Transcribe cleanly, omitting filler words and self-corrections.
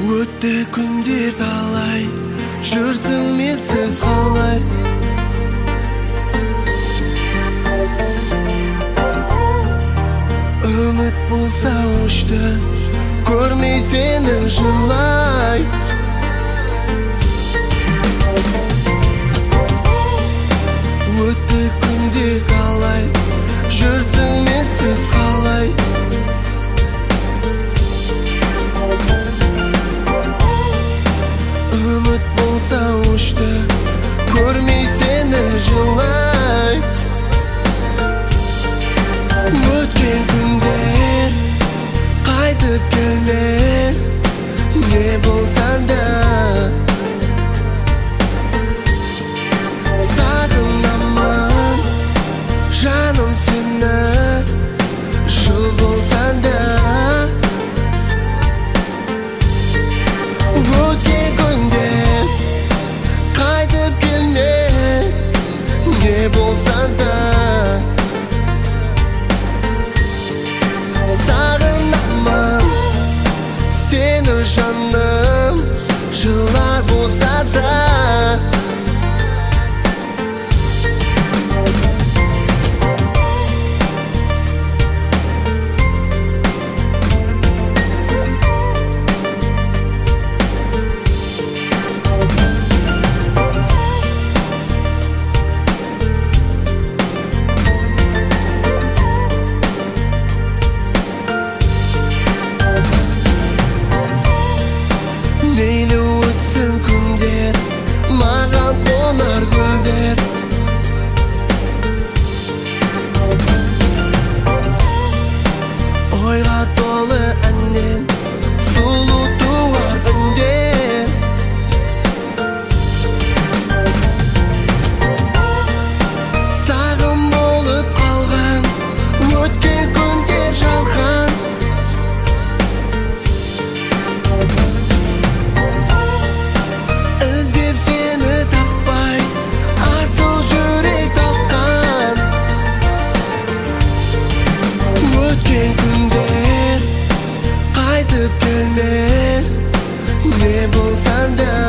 Өтті күндер талай, жүрсің менсіз қалай. Үміт болса өшті, көрмей сені жылай. Өтті күндер талай, жүрсің менсіз қалай. Үміт болса өшті, көрмей сені жылай. Өткен күндер қайтып келмес, не болсан да. Сағынамын жаным сені, жыл болсан да. Өткен күндер қайтып келмес, не болсан да. Сағынамын сені жаным, жылар болса да. Мейлі өтсін күндер, маған қонар гүлдер. Ойға толы әннен сұлу туар үндер. Сағым болып қалған өткен күндер жалған. Іздеп сені таппай, асыл жүрек тапқан. Өткен күндер қайтып келмес, не болсан да.